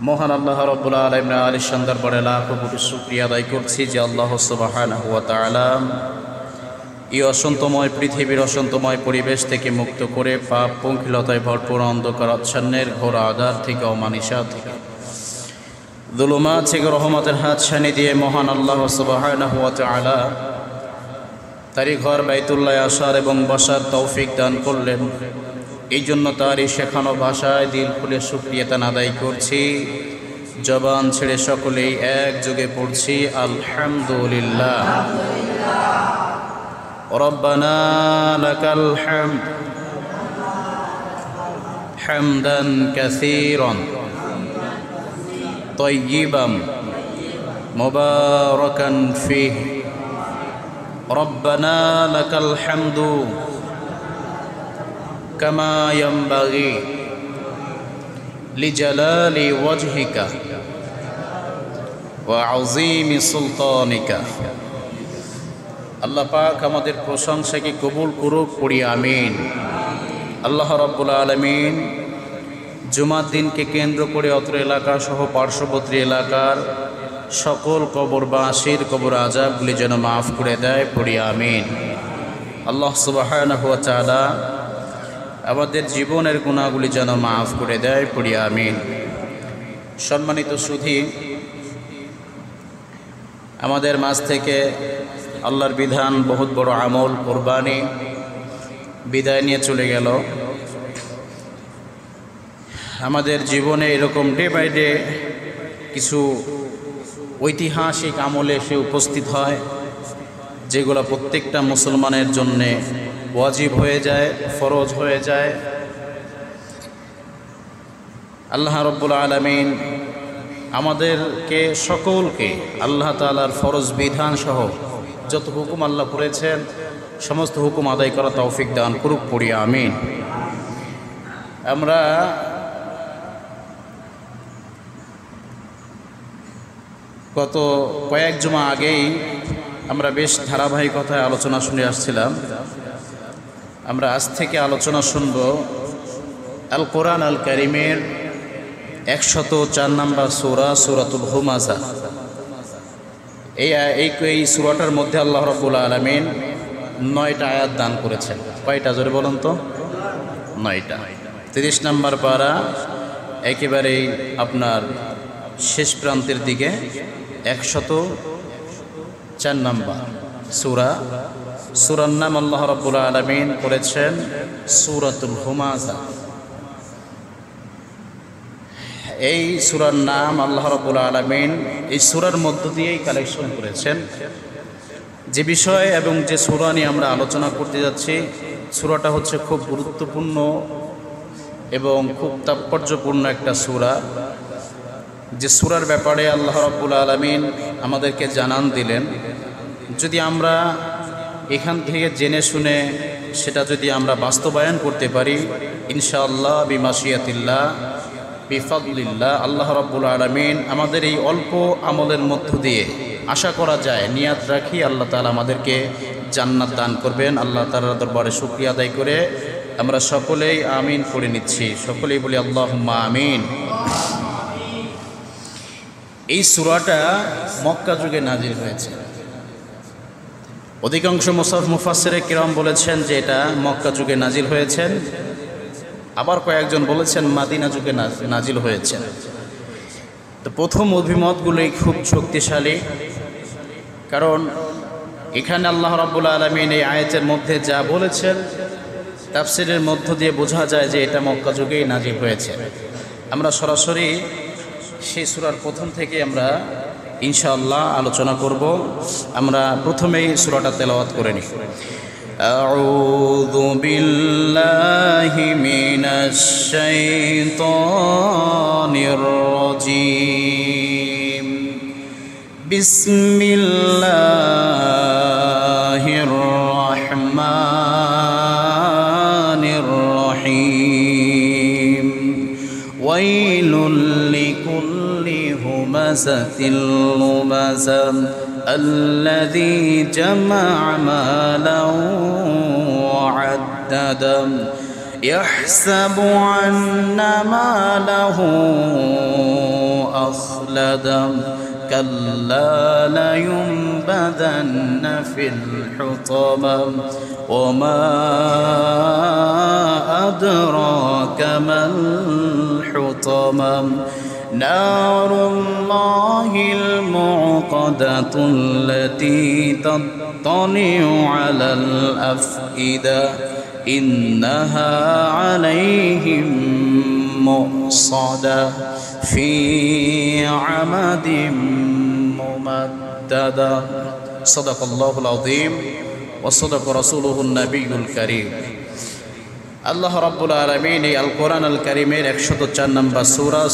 মহান আল্লাহ রাব্বুল আলামিনের আলিশান দরবারে লাখো কোটি শুকরিয়া আদায় করছি যে আল্লাহ সুবহানাহু ওয়া তাআলা এই অসন্তময় পৃথিবীর অসন্তময় পরিবেশ থেকে মুক্ত করে পাপ পঙ্কিলতায় ভরপুর অন্ধকার আচ্ছন্নের ঘোর আধার থেকে অমানিসা থেকে যুলুমাত থেকে রহমতের হাত ছানি দিয়ে মহান আল্লাহ সুবহানাহু ওয়া তাআলা তারই ঘর বাইতুল্লাহ আসার এবং বসার তৌফিক দান করলেন। এই জন্য তারই শেখানো ভাষায় দিল খুলে শুকরিয়া তান আদায় করছি। জবান ছেড়ে সকলেই একযোগে পড়ছি আলহামদুলিল্লাহ। রব্বানা লাকাল হামদ হামদান কাসীরান তাইয়িবান মুবারাকান ফীহি। রব্বানা লাকাল হামদু কামা ইয়ানবাগি লিজালালি ওয়াজহিকা ওয়া আযীমি সুলতানিকা। আল্লাহ পাক আমাদের প্রশংসাকে কবুল করুক, পড়ি আমিন। আল্লাহ রাব্বুল আলামিন জুমার দিনকে কেন্দ্র করে অত্র এলাকা সহ পার্শ্ববর্তী এলাকার সকল কবরবাসীর কবর আযাবগুলি যেন মাফ করে দেয়, পড়ি আমিন। আল্লাহ সুবহানাহু ওয়া তাআলা আমাদের জীবনের গুনাহগুলি যেন মাফ করে দেয়, পড়ি আমিন। সম্মানিত সুধী, আমাদের মাঝ থেকে আল্লাহর বিধান বহুত বড় আমল কোরবানি বিদায় নিয়ে চলে গেল। আমাদের জীবনে এরকম ডে বাই ডে কিছু ঐতিহাসিক আমলে এসে উপস্থিত হয়, যেগুলো প্রত্যেকটা মুসলমানের জন্যে ওয়াজিব হয়ে যায়, ফরজ হয়ে যায়। আল্লাহ রাব্বুল আলামিন আমাদেরকে সকলকে আল্লাহ তাআলার ফরজ বিধান সহ যত হুকুম আল্লাহ করেছেন সমস্ত হুকুম আদায় করা তৌফিক দান করুক, পড়ি আমিন। আমরা গত কয়েক জুমা আগেই আমরা বেশ ধারাবাহিকতায় আলোচনা শুনে আসছিলাম। আমরা আজ থেকে আলোচনা শুনব আল কোরআন আল কারীমের 104 নম্বর সূরা সূরাতুল হুমাযা। এই সূরাটার মধ্যে আল্লাহ রাব্বুল আলামিন 9টা আয়াত দান করেছেন। কয়টা জোরে বলুন তো? 9টা। 30 নম্বর পারা একেবারেই আপনার শেষ প্রান্তের দিকে 104 নম্বর সূরার নাম আল্লাহ রাব্বুল আলামিন করেছেন সূরাতুল হুমাযা। এই সূরার নাম আল্লাহ রাব্বুল আলামিন এই সূরার মধ্য দিয়েই কালেকশন করেছেন। যে বিষয় এবং যে সূরা নিয়ে আমরা আলোচনা করতে যাচ্ছি, সূরাটা হচ্ছে খুব গুরুত্বপূর্ণ এবং খুব তাৎপর্যপূর্ণ একটা সূরা। যে সূরার ব্যাপারে আল্লাহ রাব্বুল আলামিন আমাদেরকে জানান দিলেন, যদি আমরা এখান থেকে জেনে শুনে সেটা যদি আমরা বাস্তবায়ন করতে পারি, ইনশাআল্লাহ বিমাশিয়াতিল্লাহ বিফাদলিল্লাহ আল্লাহ রাব্বুল আলামিন আমাদের এই অল্প আমলের মধ্য দিয়ে আশা করা যায়, নিয়াত রাখি আল্লাহ তাআলা আমাদেরকে জান্নাত দান করবেন। আল্লাহ তাআলার দরবারে শুকরিয়া আদায় করে আমরা সকলেই আমিন পড়ে নিচ্ছি। সকলেই বলি আল্লাহুম্মা আমিন। এই সূরাটা মক্কা যুগে নাজিল হয়েছে। অধিকাংশ মুফাসসিরে কিরাম বলেছেন যে এটা মক্কা যুগে নাজিল হয়েছেন, আবার কয়েকজন বলেছেন মাদিনা যুগে নাজিল হয়েছে। তো প্রথম অভিমতগুলোই খুব শক্তিশালী, কারণ এখানে আল্লাহ রাব্বুল আলামিন এই আয়াতের মধ্যে যা বলেছেন তাফসীরের মধ্য দিয়ে বোঝা যায় যে এটা মক্কা যুগেই নাজিল হয়েছে। আমরা সরাসরি সেই সূরার প্রথম থেকে আমরা ইনশাআল্লাহ আলোচনা করব। আমরা প্রথমেই সূরাটা তেলাওয়াত করে নিই। আউযু বিল্লাহি মিনাশ শাইতানির রাজীম। বিসমিল্লাহির রাহমানির রহিম। ওয়াইলুল লিকুল্লি হুমাযাতিল লুমাযা الذي جمع مالا وعددا يحسب أن ماله أخلدا كلا لينبذن في الحطمة وما أدراك ما الحطمة نار الله الموقدة التي تطلع على الأفئدة إنها عليهم مؤصدة في عمد ممددة صدق الله العظيم وصدق رسوله النبي الكريم আল্লাহ রাব্বুল আলামিন এই আল কোরআন আল কারীমের 104 নম্বর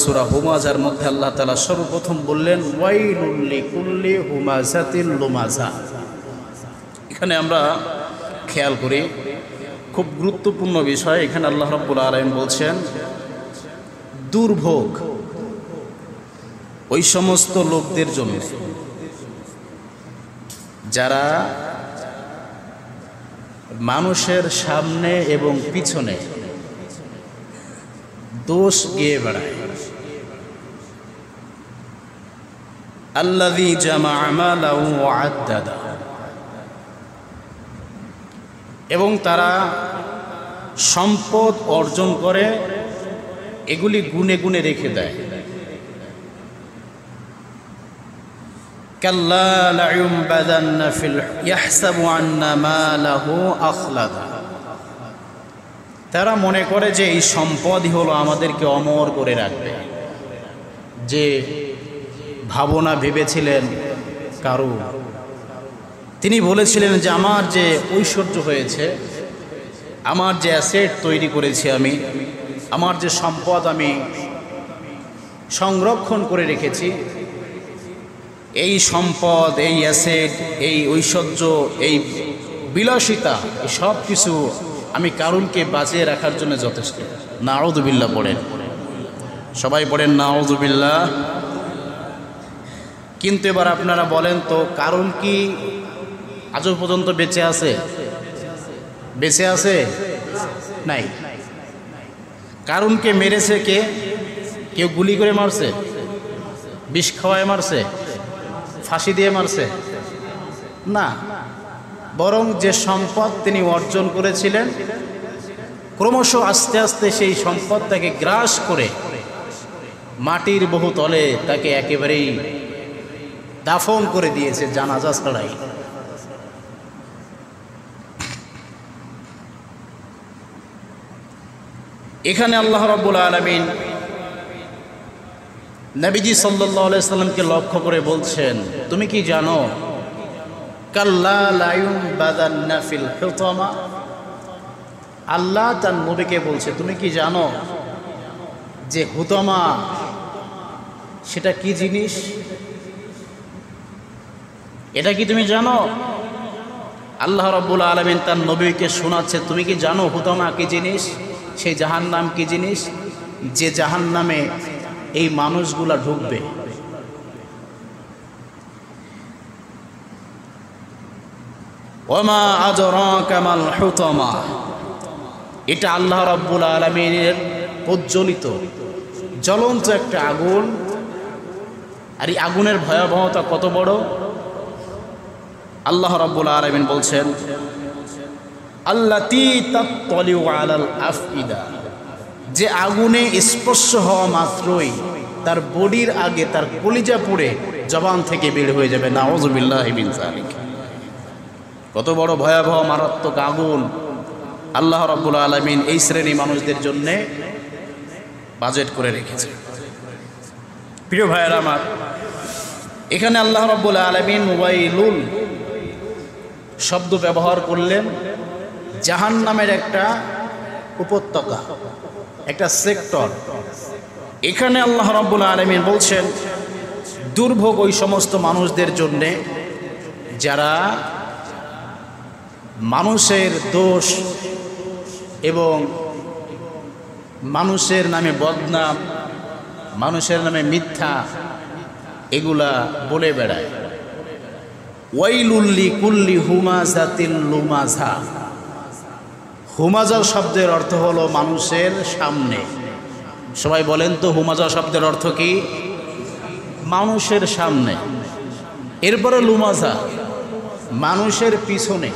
সূরা হুমাযার মধ্যে আল্লাহ তাআলা সর্বপ্রথম বললেন ওয়াইলুল লিকুল্লি হুমাযাতিল লুমাযা। এখানে আমরা খেয়াল করি খুব গুরুত্বপূর্ণ বিষয়। এখানে আল্লাহ রাব্বুল আলামিন বলছেন দুর্ভোগ ওই সমস্ত লোকদের জন্য যারা মানুষের সামনে এবং পিছনে দোষ গিয়ে বেড়ায়। আল্লাযী জামাআ মালাহু ওয়া আদ্দাদা, এবং তারা সম্পদ অর্জন করে এগুলি গুনে গুনে রেখে দেয়। কাল্লা লায়ুমবাদান্না ফিল ইয়াহসাবু আন্না মালাহু আখলাদা, তারা মনে করে যে এই সম্পদই হলো আমাদেরকে অমর করে রাখবে। যে ভাবনা ভেবেছিলেন কারুন, তিনি বলেছিলেন যে আমার যে ঐশ্বর্য হয়েছে, আমার যে অ্যাসেট তৈরি করেছি আমি, আমার যে সম্পদ আমি সংরক্ষণ করে রেখেছি, এই সম্পদ, এই অ্যাসেট, এই ঐশ্বর্য, এই বিলাসিতা, এই সব কিছু আমি কারুনকে বাঁচিয়ে রাখার জন্য যথেষ্ট। নাউযুবিল্লাহ পড়েন, সবাই পড়েন নাউযুবিল্লাহ। কিন্তু এবার আপনারা বলেন তো, কারুন কি আজও পর্যন্ত বেঁচে আছে? বেঁচে আছে? নাই। কারুনকে মেরেছে কে? কেউ গুলি করে মারছে? বিষ খাওয়ায় মারছে? ফাঁসি দিয়ে মারছে? না, বরং যে সম্পদ তিনি অর্জন করেছিলেন, ক্রমশ আস্তে আস্তে সেই সম্পদ তাকে গ্রাস করে মাটির বহু তলে তাকে একেবারেই দাফন করে দিয়েছে, জানাজা ছাড়াই। এখানে আল্লাহ রাব্বুল আলামিন নবীজি সাল্লাল্লাহু আলাইহি সাল্লামকে লক্ষ্য করে বলছেন, তুমি কি জানো কাল্লা লা ইউনবাদান্না ফিল হুতামা? আল্লাহ তার নবীকে বলছে, তুমি কি জানো যে হুতামা সেটা কি জিনিস? এটা কি তুমি জানো? আল্লাহ রাব্বুল আলামিন তার নবীকে শোনাচ্ছে, তুমি কি জানো হুতামা কি জিনিস? সেই জাহান্নাম কি জিনিস? যে জাহান্নামে এই মানুষগুলা ঢুকবে। ওমা আদরাকা মাল হুতামা, এটা আল্লাহ রাব্বুল আলামিনের প্রজ্বলিত জ্বলন্ত একটা আগুন। আর এই আগুনের ভয়াবহতা কত বড়! আল্লাহ রাব্বুল আলামিন বলছেন, আল্লাতী তাত্তালিউ আলাল আফইদা, যে আগুনে স্পর্শ হওয়া মাত্রই তার বডির আগে তার কলিজা পুড়ে জবান থেকে বের হয়ে যাবে। নাউযুবিল্লাহি মিন যালিক। কত বড় ভয়াবহ মারাত্মক আগুন আল্লাহ রাব্বুল আলামিন এই শ্রেণী মানুষদের জন্যে বাজেট করে রেখেছে। প্রিয় ভাইয়েরা আমার, এখানে আল্লাহ রাব্বুল আলামিন ওয়াইলুল শব্দ ব্যবহার করলেন জাহান্নামের একটা উপত্যকা, একটা সেক্টর। এখানে আল্লাহ রাব্বুল আলামিন বলছেন দুর্ভোগ ওই সমস্ত মানুষদের জন্যে যারা মানুষের দোষ এবং মানুষের নামে বদনাম, মানুষের নামে মিথ্যা এগুলা বলে বেড়ায়। ওয়াইলুল লিকুল্লি হুমাযাতিল লুমাযা। হুমাযা শব্দের অর্থ হলো মানুষের সামনে। সবাই বলেন তো হুমাযা শব্দের অর্থ কি? মানুষের সামনে, এরপরে লুমাজা মানুষের পিছনে।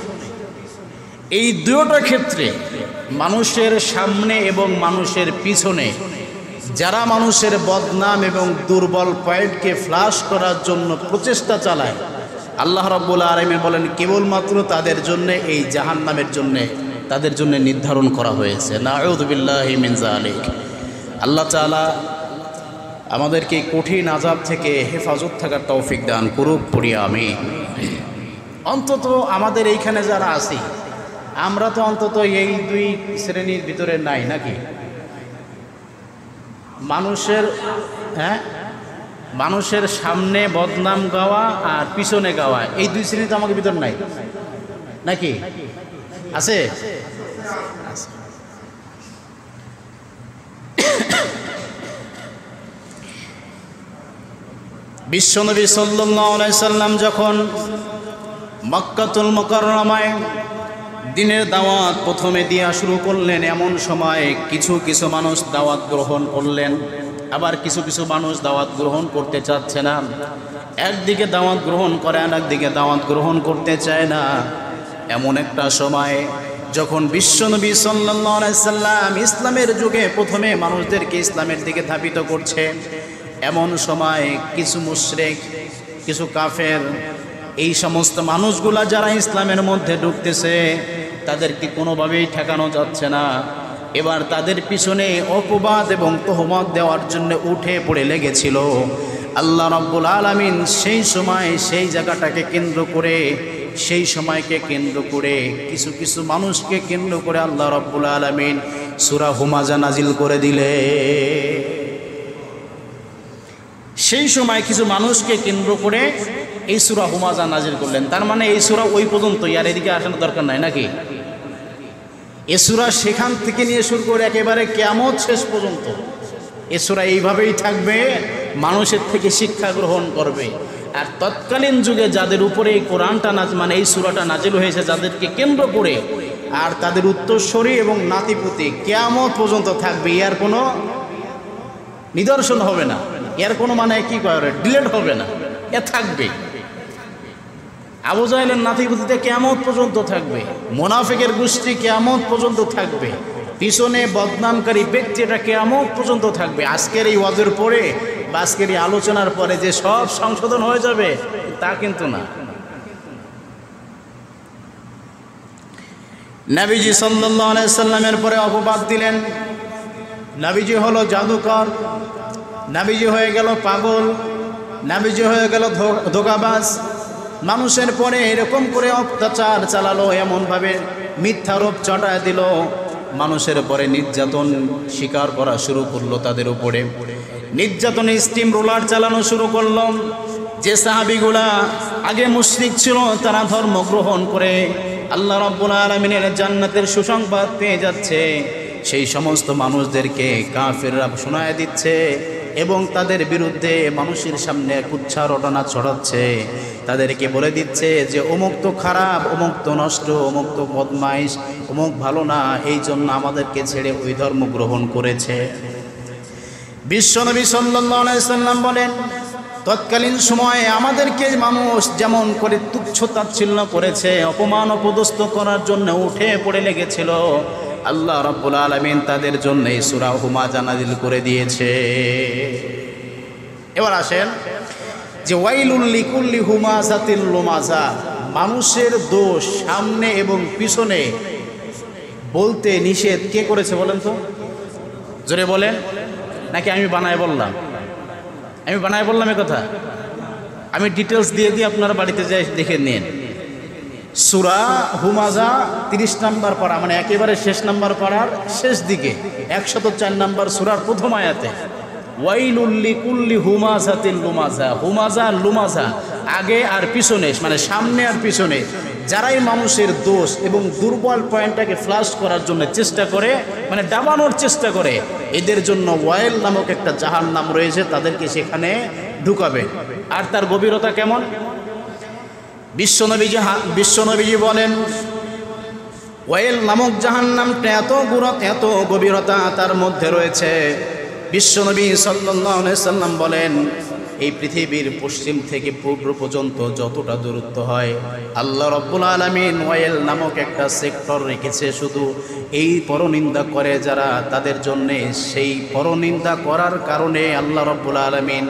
এই দুটো ক্ষেত্রে মানুষের সামনে এবং মানুষের পিছনে যারা মানুষের বদনাম এবং দুর্বল পয়েন্টকে ফ্লাশ করার জন্য প্রচেষ্টা চালায়, আল্লাহ রাব্বুল আলামিন বলেন কেবলমাত্র তাদের জন্য এই জাহান্নামের জন্য তাদের জন্য নির্ধারণ করা হয়েছে। নাউযু বিল্লাহি মিন যালিক। আল্লাহ তাআলা আমাদেরকে কঠিন আযাব থেকে হেফাজত থাকার তৌফিক দান করুক, পড়ি আমিন। অন্তত আমাদের এইখানে যারা আছি আমরা তো অন্তত এই দুই শ্রেণীর ভিতরে নাই নাকি? মানুষের সামনে বদনাম গাওয়া আর পিছনে গাওয়া, এই দুই শ্রেণী তো আমাদের ভিতর নাই নাকি? আছে? বিশ্বনবী সাল্লাল্লাহু আলাইহি সাল্লাম যখন মক্কাতুল মুকাররমায় দিনের দাওয়াত প্রথমে দিয়া শুরু করলেন, এমন সময় কিছু কিছু মানুষ দাওয়াত গ্রহণ করলেন, আবার কিছু কিছু মানুষ দাওয়াত গ্রহণ করতে চাচ্ছে না। একদিকে দাওয়াত গ্রহণ করে আর একদিকে দাওয়াত গ্রহণ করতে চায় না। এমন একটা সময় যখন বিশ্বনবী সাল্লাল্লাহু আলাইহি সাল্লাম ইসলামের যুগে প্রথমে মানুষদেরকে ইসলামের দিকে ধাবিত করছেন, এমন সময় কিছু মুশরিক, কিছু কাফের, এই সমস্ত মানুষগুলা যারা ইসলামের মধ্যে ঢুকতেছে তাদেরকে কোনোভাবেই ঠেকানো যাচ্ছে না। এবার তাদের পিছনে অপবাদ এবং তোহমত দেওয়ার জন্য উঠে পড়ে লেগেছিল। আল্লাহ রাব্বুল আলামিন সেই সময় সেই জায়গাটাকে কেন্দ্র করে, সেই সময়কে কেন্দ্র করে, কিছু কিছু মানুষকে কেন্দ্র করে আল্লাহ রাব্বুল আলামিন সূরা হুমাজা নাজিল করে দিলে। সেই সময় কিছু মানুষকে কেন্দ্র করে এই সূরা হুমাজা নাজিল করলেন। তার মানে এই সূরা ওই পর্যন্তই, আর এদিকে আসার দরকার নাই নাকি? এ সূরা সেখান থেকে নিয়ে শুরু করে একেবারে কিয়ামত শেষ পর্যন্ত এ সূরা এইভাবেই থাকবে, মানুষের থেকে শিক্ষা গ্রহণ করবে। আর তৎকালীন যুগে যাদের উপরে এই কোরআনটা মানে এই সূরাটা নাজিল হয়েছে, যাদেরকে কেন্দ্র করে আর তাদের উত্তরসূরি এবং নাতিপুতি কিয়ামত পর্যন্ত থাকবে। এর কোনো নিদর্শন হবে না, এর কোনো মানে কি করে ডিলেট হবে না, এ থাকবে। আবু জাহেলের নাতিপুতিতে কিয়ামত পর্যন্ত থাকবে, মুনাফিকের গোষ্ঠী কিয়ামত পর্যন্ত থাকবে, পিছনে বদনামকারী ব্যক্তি এটা কিয়ামত পর্যন্ত থাকবে। আজকের এই ওয়াজের পরে বা আজকের এই আলোচনার পরে যে সব সংশোধন হয়ে যাবে তা কিন্তু না। নবীজি সাল্লাল্লাহু আলাইহি সাল্লামের পরে অপবাদ দিলেন, নবীজি হলো জাদুকর, নবীজি হয়ে গেল পাগল, নবীজি হয়ে গেল ধোঁকাবাজ। মানুষের পরে এরকম করে অত্যাচার চালালো, এমনভাবে মিথ্যারোপ চটায় দিল, মানুষের পরে নির্যাতন স্বীকার করা শুরু করলো, তাদের উপরে নির্যাতনের স্টিম রোলার চালানো শুরু করলো। যে সাহাবীগুলা আগে মুশরিক ছিল তারা ধর্ম গ্রহণ করে আল্লাহ রাব্বুল আলামিনের জান্নাতের সুসংবাদ পেয়ে যাচ্ছে, সেই সমস্ত মানুষদেরকে কাফেররা শোনায় দিচ্ছে এবং তাদের বিরুদ্ধে মানুষের সামনে কুচ্ছা রটনা ছড়াচ্ছে। তাদেরকে বলে দিচ্ছে যে অমুক তো খারাপ, অমুক তো নষ্ট, অমুক তো বদমাইশ, অমুক ভালো না, এই জন্য আমাদেরকে ছেড়ে ওই ধর্ম গ্রহণ করেছে। বিশ্বনবী সাল্লাল্লাহু আলাইহি সাল্লাম বলেন, তৎকালীন সময়ে আমাদেরকে মানুষ যেমন করে তুচ্ছ তাচ্ছিল্য করেছে, অপমান অপদস্থ করার জন্য উঠে পড়ে লেগেছিল, আল্লাহ রাব্বুল আলামিন তাদের জন্য এই সূরা হুমাজা নাজিল করে দিয়েছে। এবার আসেন যে ওয়াইলুল লিকুল্লি হুমাজাতিল লুমাজা, মানুষের দোষ সামনে এবং পিছনে বলতে নিষেধ কে করেছে বলেন তো? জোরে বলেন, নাকি আমি বানায় বললাম? আমি বানায় বললাম এ কথা? আমি ডিটেলস দিয়ে দিই, আপনারা বাড়িতে যাই দেখে নিন। সূরা হুমাজা 30 নম্বর পারা, মানে একেবারে শেষ নম্বর পারার শেষ দিকে 104 নম্বর সূরার প্রথম আয়াতে ওয়াইলুল লিকুল্লি হুমাজাতিল লুমাজা। হুমাজা লুমাজা আগে আর পিছনে, মানে সামনে আর পিছনে যারাই মানুষের দোষ এবং দুর্বল পয়েন্টটাকে ফ্লাশ করার জন্য চেষ্টা করে, মানে দাবানোর চেষ্টা করে, এদের জন্য ওয়াইল নামক একটা জাহান্নাম রয়েছে, তাদেরকে ঢুকাবে। আর তার গভীরতা কেমন? বিশ্বনবীজি বলেন ওয়াইল নামক জাহান্নামটা এত গভীরতা তার মধ্যে রয়েছে। বিশ্বনবী সাল্লাল্লাহু আলাইহি সাল্লাম বলেন এই পৃথিবীর পশ্চিম থেকে পূর্ব পর্যন্ত যতটা দূরত্ব হয়, আল্লাহ রাব্বুল আলামিন ওয়াইল নামক একটা সেক্টর রেখেছে শুধু এই পরনিন্দা করে যারা, তাদের জন্যে। সেই পরনিন্দা করার কারণে আল্লাহ রাব্বুল আলামিন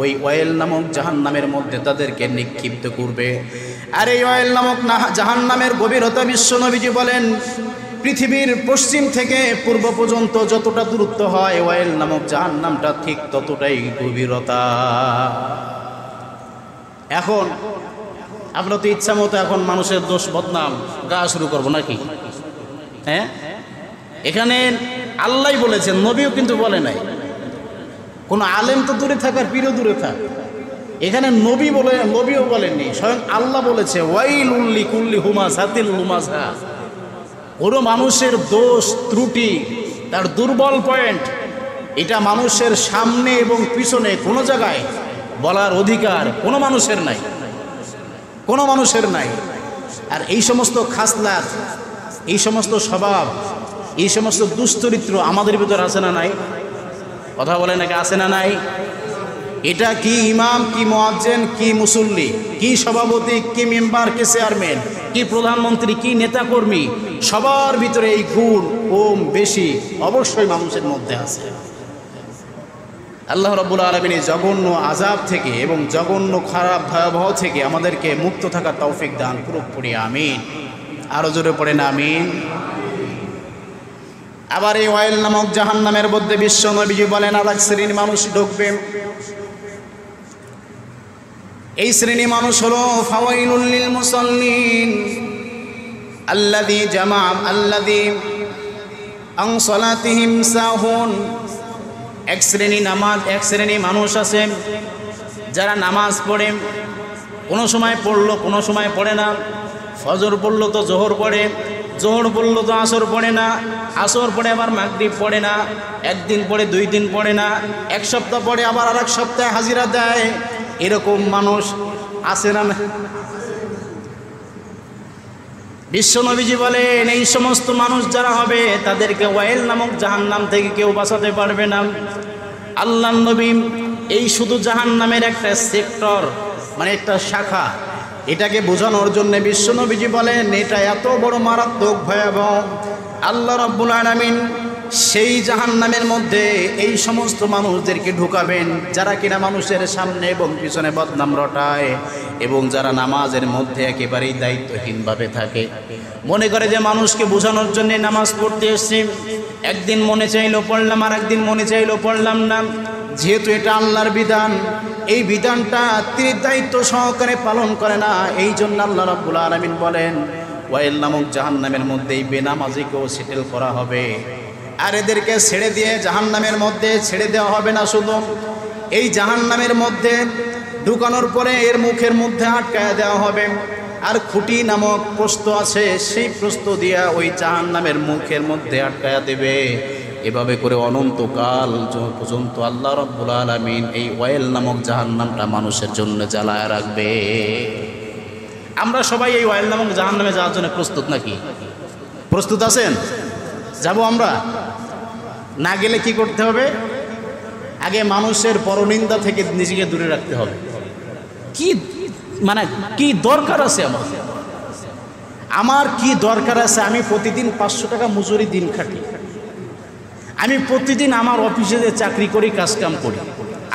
ওই ওয়াইল নামক জাহান্নামের মধ্যে তাদেরকে নিক্ষিপ্ত করবে। আর এই ওয়াইল নামক জাহান্নামের গভীরতা বিশ্বনবীজি বলেন পৃথিবীর পশ্চিম থেকে পূর্ব পর্যন্ত যতটা দূরত্ব হয়, ওয়াইল নামক জাহান্নামটা ঠিক ততটাই গভীরতা। এখন আমরা তো ইচ্ছা মতো এখন মানুষের দোষ বদনাম গা শুরু করবো নাকি? হ্যাঁ, এখানে আল্লাহ বলেছেন, নবীও কিন্তু বলে নাই। কোনো আলেম তো দূরে থাকার পীরও দূরে থাক, এখানে নবীও বলেননি, স্বয়ং আল্লাহ বলেছে ওয়াইলুল লিকুল্লি হুমাযাতিল লুমাযা। কোনো মানুষের দোষ ত্রুটি, তার দুর্বল পয়েন্ট, এটা মানুষের সামনে এবং পিছনে কোনো জায়গায় বলার অধিকার কোনো মানুষের নাই, কোনো মানুষের নাই। আর এই সমস্ত খাসলাত, এই সমস্ত স্বভাব, এই সমস্ত দুশ্চরিত্র আমাদের ভিতর আছে না নাই? কথা বলে নাকি আছে না নাই? এটা কি ইমাম, কি মুয়াজ্জিন, কি মুসল্লি, কি সভাপতি, কি মেম্বার, কি চেয়ারম্যান, কি প্রধানমন্ত্রী, কি নেতাকর্মী, সবার ভিতরে এই গুণ কম বেশি অবশ্যই মানুষের মধ্যে আছে। আল্লাহ রাব্বুল আলামিন এই জঘন্য আযাব থেকে এবং জঘন্য খারাপ ভয়াবহ থেকে আমাদেরকে মুক্ত থাকার তৌফিক দান করুক, পড়ি আমিন। আরো জোরে পড়েন আমিন। আবার এই ওয়াইল নামক জাহান্নামের মধ্যে বিশ্ব নবীজি বলেন আর এক শ্রেণীর মানুষ ঢুকবে। এই শ্রেণী মানুষ হলো ফাওয়াইলুল লিল মুসাল্লিন আল্লাযী আন সালাতিহিম সাহুন। এক শ্রেণী মানুষ আছে যারা নামাজ পড়ে, কোনো সময় পড়লো, কোনো সময় পড়ে না। ফজর পড়লো তো জোহর পড়ে, জোহর পড়লো তো আসর পড়ে না, আসর পড়ে আবার মাগরিব পড়ে না, একদিন পড়ে 2 দিন পড়ে না, এক সপ্তাহ পড়ে আবার আর এক সপ্তাহে হাজিরা দেয়। এরকম মানুষ আছে না? বিশ্বনবীজি বলেন এই সমস্ত মানুষ যারা হবে তাদেরকে ওয়াইল নামক জাহান্নাম থেকে কেউ বাঁচাতে পারবে না। আল্লাহর নবী এই শুধু জাহান্নামের একটা সেক্টর, মানে একটা শাখা, এটাকে বোঝানোর জন্য বিশ্বনবীজি বলেন এটা এত বড় মারাত্মক ভয়াবহ। আল্লাহ রাব্বুল আলামিন সেই জাহান্নামের মধ্যে এই সমস্ত মানুষদেরকে ঢুকাবেন যারা কিনা মানুষের সামনে এবং পিছনে বদনাম রটায় এবং যারা নামাজের মধ্যে একেবারেই দায়িত্বহীনভাবে থাকে। মনে করে যে মানুষকে বোঝানোর জন্য নামাজ পড়তে এসেছি, একদিন মনে চাইলো পড়লাম, আর একদিন মনে চাইলো পড়লাম না। যেহেতু এটা আল্লাহর বিধান, এই বিধানটা তিনি দায়িত্ব সহকারে পালন করে না, এই জন্য আল্লাহ রাব্বুল আলামিন বলেন ওয়াইল নামক জাহান্নামের মধ্যে এই বেনামাজিকেও সেটেল করা হবে। আর এদেরকে ছেড়ে দিয়ে জাহান্নামের মধ্যে ছেড়ে দেওয়া হবে না, শুধু এই জাহান্নামের মধ্যে ঢুকানোর পরে এর মুখের মধ্যে আটকায়া দেওয়া হবে। আর খুঁটি নামক প্রস্থ আছে, সেই প্রস্থ দিয়া ওই জাহান্নামের মুখের মধ্যে আটকায়া দেবে। এভাবে করে অনন্তকাল পর্যন্ত আল্লাহ রাব্বুল আলামিন এই ওয়াইল নামক জাহান্নামটা মানুষের জন্য জ্বালায় রাখবে। আমরা সবাই এই ওয়াইল নামক জাহান্নামে যাওয়ার জন্য প্রস্তুত নাকি? প্রস্তুত আছেন? যাব আমরা? না গেলে কি করতে হবে? আগে মানুষের পরনিন্দা থেকে নিজেকে দূরে রাখতে হবে। কি দরকার আছে আমার কি দরকার আছে? আমি প্রতিদিন 500 টাকা মজুরি দিন খাটি, আমি প্রতিদিন আমার অফিসে যে চাকরি করি, কাজকাম করি,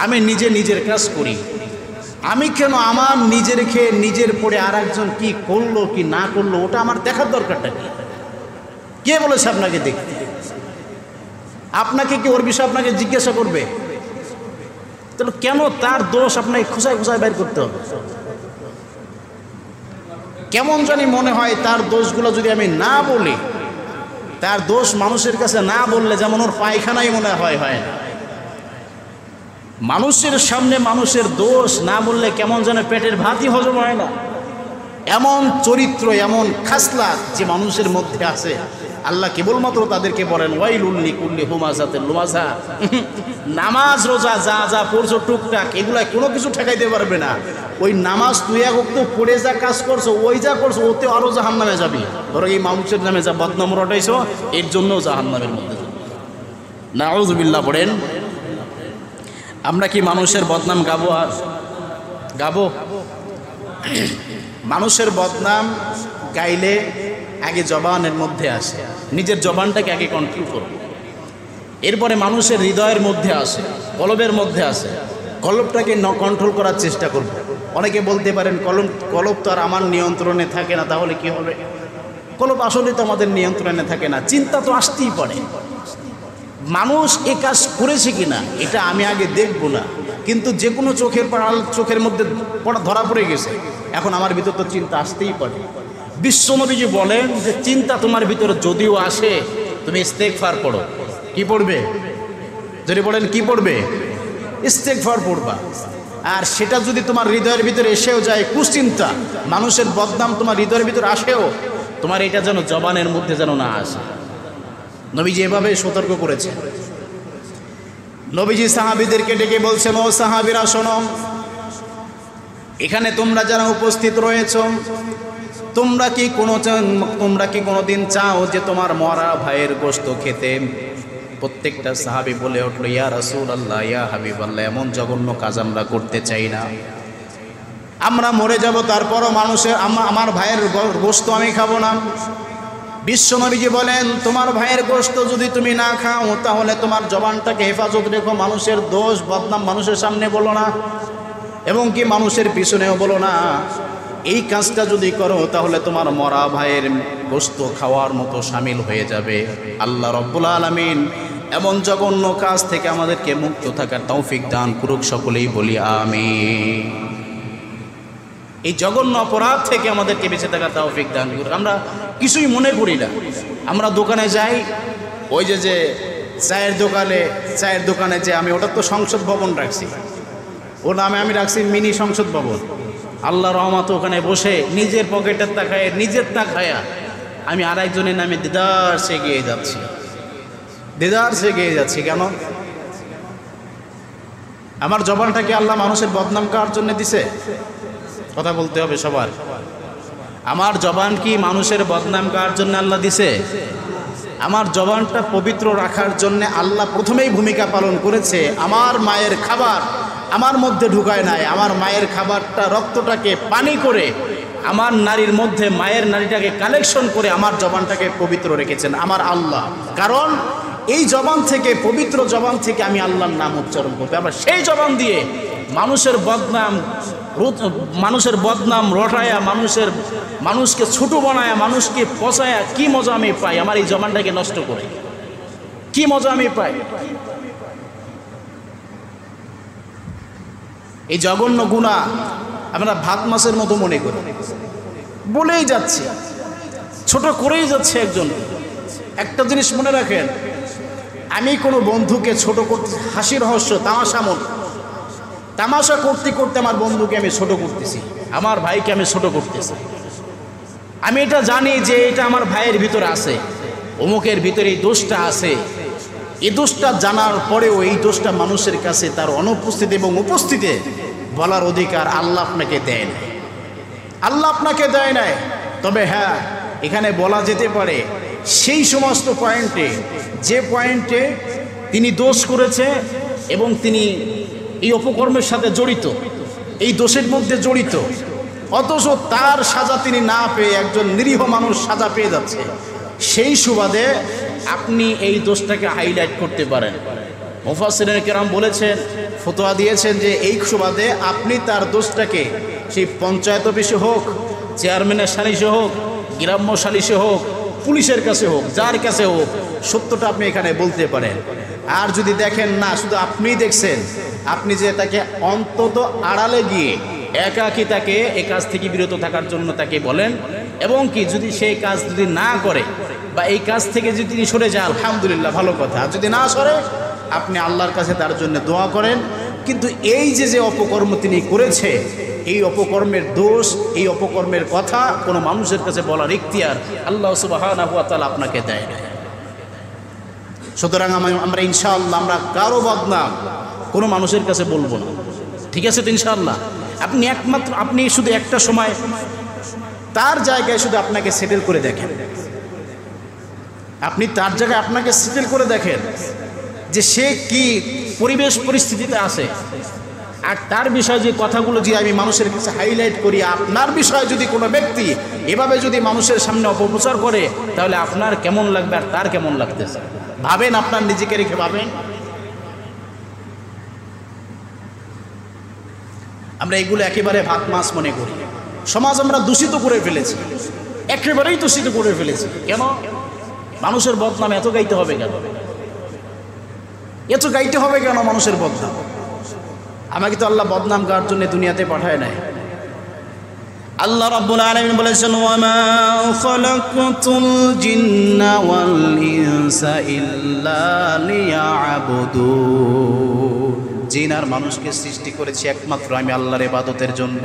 আমি নিজের কাজ করি। আমি কেন আমার নিজের খেয়ে নিজের পড়ে আর একজন কি করলো কি না করলো ওটা আমার দেখার দরকারটা কি? কে বলেছে আপনাকে দেখতে? আপনাকে কি ওর বিষয়ে আপনাকে জিজ্ঞাসা করবে? তাহলে কেন তার দোষ আপনাকে খুঁচায় বের করতে হবে? কেমন জানি মনে হয় তার দোষগুলো যদি আমি না বলি, তার দোষ মানুষের কাছে না বললে যেমন ওর পায়খানাই মনে হয় না। মানুষের সামনে মানুষের দোষ না বললে কেমন যেন পেটের ভাতই হজম হয় না। এমন চরিত্র, এমন খাসলাত যে মানুষের মধ্যে আছে, আল্লাহ কেবলমাত্র তাদেরকে বলেন ওয়াইলুল লিকুল্লি হুমাযাতিল লুমাযা। নামাজ রোজা যা পড়ছো টুকটাক, এগুলা কোনো কিছু ঠেকাইতে পারবে না। ওই নামাজ তুই এক ওয়াক্ত পড়ে যা কাজ করছো, ওই যা করছো, ওতে আরো জাহান্নামে যাবি। ধরো এই মানুষের নামে যা বদনাম রটাইছো, এর জন্য জাহান্নামের মধ্যে যাবে। নাউযুবিল্লাহ পড়েন। আমরা কি মানুষের বদনাম গাবো? আর গাবো? মানুষের বদনাম গাইলে আগে জবানের মধ্যে আসে, নিজের জবানটাকে আগে কন্ট্রোল করব, এরপরে মানুষের হৃদয়ের মধ্যে আসে, কলবের মধ্যে আসে, কলবটাকে কন্ট্রোল করার চেষ্টা করব। অনেকে বলতে পারেন কলব তো আর আমার নিয়ন্ত্রণে থাকে না, তাহলে কি হবে? কলব আসলে তো আমাদের নিয়ন্ত্রণে থাকে না, চিন্তা তো আসতেই পারে। মানুষ এ কাজ করেছে কিনা এটা আমি আগে দেখব না, কিন্তু যে কোনো চোখের মধ্যে ধরা পড়ে গেছে, এখন আমার ভিতর তো চিন্তা আসতেই পারে। বিশ্বনবীজি বলেন যে চিন্তা তোমার ভিতরে যদিও আসে, তুমি ইস্তেগফার পড়ো। কি পড়বে? যদি বলেন কি পড়বে? ইস্তেগফার পড়বা। আর সেটা যদি তোমার হৃদয়ের ভিতরে এসেও যায়, কুচিন্তা, মানুষের বদনাম তোমার হৃদয়ের ভিতরে আসেও, তোমার এটা যেন জবানের মধ্যে যেন না আসে। নবীজি এভাবে সতর্ক করেছে। নবীজি সাহাবীদেরকে ডেকে বলছেন, ও সাহাবীরা শোনো, এখানে তোমরা যারা উপস্থিত রয়েছ, তোমরা কি কোনোদিন চাও যে তোমার মরা ভাইয়ের গোশত খেতে? প্রত্যেকটা সাহাবী বলে উঠল, ইয়া রাসূলুল্লাহ, ইয়া হাবিবাল্লাহ, এমন জঘন্য কাজ আমরা করতে চাই না। আমরা মরে যাব, তারপরও আমার ভাইয়ের গোশত আমি খাবো না। বিশ্বনবীজি বলেন, তোমার ভাইয়ের গোশত যদি তুমি না খাও, তাহলে তোমার জবানটাকে হেফাজত রেখো, মানুষের দোষ বদনাম মানুষের সামনে বলো না, এবং কি মানুষের পিছনেও বলো না। এই কাজটা যদি করো, তাহলে তোমার মরা ভাইয়ের গোশত খাওয়ার মতো শামিল হয়ে যাবে। আল্লাহ রব্বুল আলামিন এমন জঘন্য কাজ থেকে আমাদেরকে মুক্ত থাকার তৌফিক দান করুক, সকলেই বলি আমিন। এই জঘন্য অপরাধ থেকে আমাদেরকে বেঁচে থাকার তৌফিক দান করুক। আমরা কিছুই মনে করি না। আমরা দোকানে যাই, ওই যে চায়ের দোকানে যে আমি ওটা তো সংসদ ভবন রাখছি, ওর নামে আমি রাখছি মিনি সংসদ ভবন। আল্লাহ রহমত, ওখানে বসে নিজের পকেটের তাকায়, নিজের তাকায়া আমি আরেকজনের নামে দেদার সে গিয়ে যাচ্ছি। কেন? আমার জবানটাকে আল্লাহ মানুষের বদনাম করার জন্য দিছে? কথা বলতে হবে সবার। আমার জবান কি মানুষের বদনাম করার জন্য আল্লাহ দিছে? আমার জবানটা পবিত্র রাখার জন্য আল্লাহ প্রথমেই ভূমিকা পালন করেছে। আমার মায়ের খাবার আমার মধ্যে ঢুকায় নাই, আমার মায়ের খাবারটা রক্তটাকে পানি করে আমার নারীর মধ্যে মায়ের নারীটাকে কালেকশন করে আমার জবানটাকে পবিত্র রেখেছেন আমার আল্লাহ। কারণ এই জবান থেকে, পবিত্র জবান থেকে আমি আল্লাহর নাম উচ্চারণ করতে, আবার সেই জবান দিয়ে মানুষের বদনাম রটায়া, মানুষকে ছোট বানায়া, মানুষকে পচায়া কি মজা আমি পাই? আমার এই জবানটাকে নষ্ট করে কি মজা আমি পাই? এই জঘন্য গুনাহ আমরা ভাত মাছের মতো মনে করি, বলেই যাচ্ছে, ছোট করেই যাচ্ছে একজন। একটা জিনিস মনে রাখেন, আমি কোনো বন্ধুকে ছোট করতে, হাসি রহস্য তামাশা করতে করতে আমার বন্ধুকে আমি ছোট করতেছি, আমার ভাইকে আমি ছোট করতেছি। আমি এটা জানি যে এটা আমার ভাইয়ের ভিতরে আছে, অমুকের ভিতরে এই দোষটা আছে। এই দোষটা জানার পরেও এই দোষটা মানুষের কাছে তার অনুপস্থিতি এবং উপস্থিতি বলার অধিকার আল্লাহ আপনাকে দেয় নাই। তবে হ্যাঁ, এখানে বলা যেতে পারে সেই সমস্ত পয়েন্টে, যে পয়েন্টে তিনি দোষ করেছে এবং তিনি এই অপকর্মের সাথে জড়িত, এই দোষের মধ্যে জড়িত, অথচ তার সাজা তিনি না পেয়ে একজন নিরীহ মানুষ সাজা পেয়ে যাচ্ছে। সেই সুবাদে আপনি এই দোষটাকে হাইলাইট করতে পারেন। মুফাসসিরিন কেরাম বলেছেন, ফতোয়া দিয়েছেন যে এই সুবাদে আপনি তার দোষটাকে সেই পঞ্চায়েত অফিসে হোক, চেয়ারম্যানের সালিশে হোক, গ্রাম্য সালিশে হোক, পুলিশের কাছে হোক, যার কাছে হোক, সত্যটা আপনি এখানে বলতে পারেন। আর যদি দেখেন না, শুধু আপনিই দেখছেন, আপনি যে তাকে অন্তত আড়ালে গিয়ে একাকী তাকে এই কাজ থেকে বিরত থাকার জন্য তাকে বলেন, এবং কি যদি সেই কাজ যদি না করে বা এই কাজ থেকে যদি তিনি সরে যায়, আলহামদুলিল্লাহ, ভালো কথা। আর যদি না সরে, আপনি আল্লাহর কাছে তার জন্য দোয়া করেন। কিন্তু এই যে অপকর্ম তিনি করেছে, এই অপকর্মের দোষ, এই অপকর্মের কথা কোনো মানুষের কাছে বলার ইখতিয়ার আল্লাহ সুবহানাহু ওয়া তাআলা আপনাকে দেয় না। সুতরাং আমরা ইনশাআল্লাহ আমরা কারো বদনাম কোনো মানুষের কাছে বলবো না, ঠিক আছে তো ইনশাআল্লাহ? আপনি শুধু একটা সময় তার জায়গায় শুধু আপনাকে সেটেল করে দেখেন, আপনি তার জায়গায় আপনাকে সেটেল করে দেখেন যে সে কি পরিবেশ পরিস্থিতিতে আছে, আর তার বিষয়ে যে কথাগুলো যে আমি মানুষের কাছে হাইলাইট করি, আপনার বিষয়ে যদি কোনো ব্যক্তি এভাবে যদি মানুষের সামনে অপপ্রচার করে, তাহলে আপনার কেমন লাগবে আর তার কেমন লাগতেছে? ভাবেন, আপনার নিজেকে রেখে ভাবেন। আমরা এগুলো একেবারে ভাত মাছ মনে করি। সমাজ আমরা দূষিত করে ফেলেছি, একেবারেই দূষিত করে ফেলেছি। কেন? মানুষের বদনাম এত গাইতে হবে কেন? এত গাইতে হবে কেন মানুষের বদনাম? আমাকে তো আল্লাহ বদনাম গাওয়ার জন্য দুনিয়াতে পাঠায় নাই। আল্লাহ রাব্বুল আলামিন বলেছেন, ওয়ামা খালাকতুল জিন্না ওয়াল ইনসা ইল্লা লিয়াবুদুন। জিন আর মানুষকে সৃষ্টি করেছি একমাত্র আমি আল্লাহর ইবাদতের জন্য।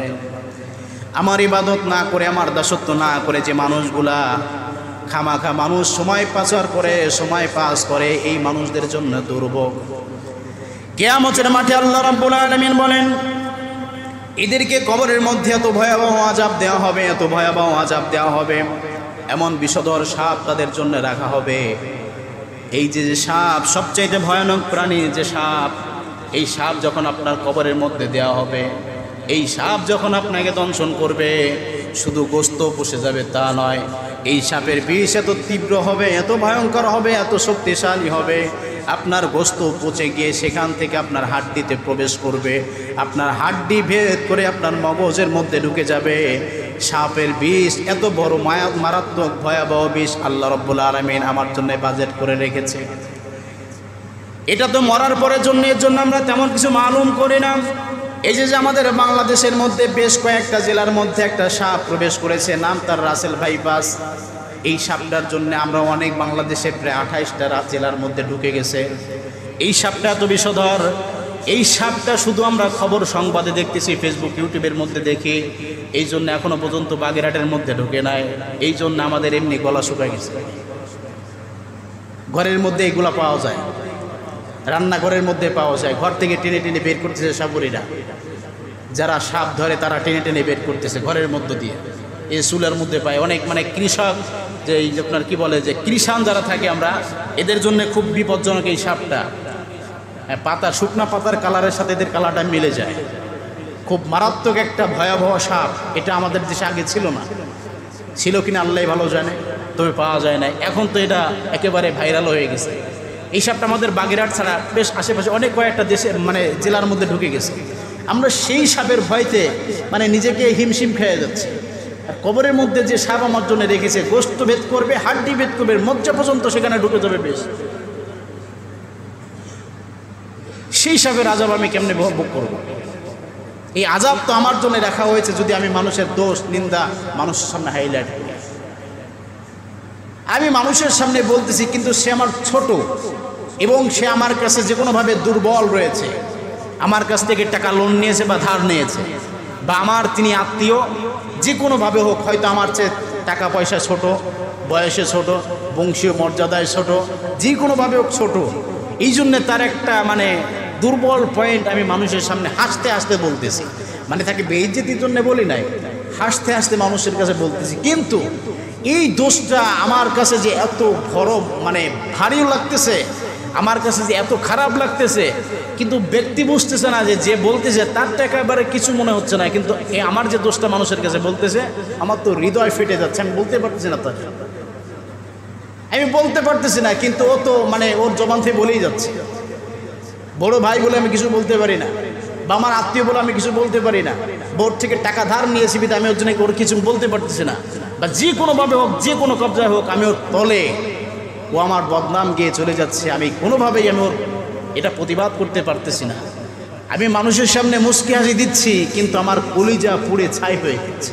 আমার ইবাদত না করে, আমার দাসত্ব না করে যে মানুষগুলা খামাখা মানুষ সময় পাস করে, এই মানুষদের জন্য দুর্ভোগ। কিয়ামতের মাঠে আল্লাহ রাব্বুল আলামিন বলেন, এদেরকে কবরের মধ্যে এত ভয়াবহ আযাব দেওয়া হবে, এত ভয়াবহ আযাব দেওয়া হবে, এমন বিষধর সাপ তাদের জন্য রাখা হবে। এই যে সাপ, সবচাইতে ভয়ানক প্রাণী যে সাপ, এই সাপ যখন আপনার কবরের মধ্যে দেওয়া হবে, এই সাপ যখন আপনাকে দংশন করবে, শুধু গোস্ত পুষে যাবে তা নয়, এই সাপের বিষ এত তীব্র হবে, এত ভয়ঙ্কর হবে, এত শক্তিশালী হবে, আপনার গোস্ত পচে গিয়ে সেখান থেকে আপনার হাড্ডিতে প্রবেশ করবে, আপনার হাড্ডি ভেদ করে আপনার মগজের মধ্যে ঢুকে যাবে। সাপের বিষ এত বড় মারাত্মক ভয়াবহ বিষ আল্লাহ রাব্বুল আলামিন আমার জন্য বাজেট করে রেখেছে। এটা তো মরার পরের জন্য, এর জন্য আমরা তেমন কিছু মালুম করি না। এই যে আমাদের বাংলাদেশের মধ্যে বেশ কয়েকটা জেলার মধ্যে একটা সাপ প্রবেশ করেছে, নাম তার রাসেল বাইপাস। এই সাপটার জন্য আমরা অনেক বাংলাদেশে প্রায় 28টা জেলার মধ্যে ঢুকে গেছে। এই সাপটা এত বিষধর, এই সাপটা শুধু আমরা খবর সংবাদে দেখতেছি, ফেসবুক ইউটিউবের মধ্যে দেখি, এই জন্য এখনো পর্যন্ত বাগেরহাটের মধ্যে ঢুকে নাই। এই জন্য আমাদের এমনি গলা শুকায় গেছে। ঘরের মধ্যে এগুলা পাওয়া যায়, রান্নাঘরের মধ্যে পাওয়া যায়, ঘর থেকে টেনে টেনে বের করতেছে সাপুরিরা। যারা সাপ ধরে তারা টেনে টেনে বের করতেছে ঘরের মধ্য দিয়ে। এই চুলের মধ্যে পায় অনেক, মানে কৃষক যে এই আপনার কি বলে যে কৃষাণ যারা থাকে, আমরা এদের জন্য খুব বিপজ্জনক এই সাপটা। পাতা, শুকনা পাতার কালারের সাথে এদের কালারটা মিলে যায়। খুব মারাত্মক একটা ভয়াবহ সাপ। এটা আমাদের দেশে আগে ছিল না, ছিল কিনা আল্লাহ ভালো জানে, তবে পাওয়া যায় না। এখন তো এটা একেবারে ভাইরাল হয়ে গেছে। এই সাপটা আমাদের বাগেরহাট ছাড়া বেশ আশেপাশে অনেক কয়েকটা দেশে, মানে জেলার মধ্যে ঢুকে গেছে। আমরা সেই সাপের ভয়তে মানে নিজেকে হিমশিম খেয়ে যাচ্ছে। আর কবরের মধ্যে যে সাপ আমার জন্য রেখেছে, গোস্ত ভেদ করবে, হাড্ডি ভেদ করবে, মজ্জা পর্যন্ত সেখানে ঢুকে যাবে। বেশ, সেই সাপের আযাব আমি কেমনে ভোগ করব? এই আযাব তো আমার জন্য রাখা হয়েছে যদি আমি মানুষের দোষ নিন্দা মানুষের সামনে হাইলাইট করি। আমি মানুষের সামনে বলতেছি, কিন্তু সে আমার ছোট এবং সে আমার কাছে যে কোনোভাবে দুর্বল রয়েছে। আমার কাছ থেকে টাকা লোন নিয়েছে বা ধার নিয়েছে, বা আমার তিনি আত্মীয়, যে কোনোভাবে হোক, হয়তো আমার চেয়ে টাকা পয়সা ছোট, বয়সে ছোট, বংশীয় মর্যাদায় ছোট, যে কোনোভাবে হোক ছোট। এই জন্যে তার একটা মানে দুর্বল পয়েন্ট আমি মানুষের সামনে হাসতে হাসতে বলতেছি। মানে তাকে বেইজ্জতির জন্য বলি নাই, হাসতে হাসতে মানুষের কাছে বলতেছি। কিন্তু এই দোষটা আমার কাছে যে এত বড়, মানে ভারীও লাগতেছে, আমার কাছে যে এত খারাপ লাগতেছে, কিন্তু ব্যক্তি বুঝতেছে না যে বলতেছে তারটা একেবারে কিছু মনে হচ্ছে না। কিন্তু আমার যে দোষটা মানুষের কাছে বলতেছে, আমার তো হৃদয় ফেটে যাচ্ছে। আমি বলতে পারতেছি না, তার আমি বলতে পারতেছি না, কিন্তু ও তো মানে ওর জবান থেকে বলেই যাচ্ছে। বড় ভাই বলে আমি কিছু বলতে পারি না, বা আমার আত্মীয় বলে আমি কিছু বলতে পারি না, বোর্ড থেকে টাকা ধার নিয়েছি বিধে আমি ওর জন্য ওর কিছু বলতে পারতেছি না, বা যে কোনোভাবে হোক, যে কোনো কবজায় হোক, আমি ওর তলে, ও আমার বদনাম গিয়ে চলে যাচ্ছে। আমি কোনোভাবেই আমি ওর এটা প্রতিবাদ করতে পারতেছি না। আমি মানুষের সামনে মুচকি হাসি দিচ্ছি, কিন্তু আমার কলিজা পুড়ে ছাই হয়ে গেছে।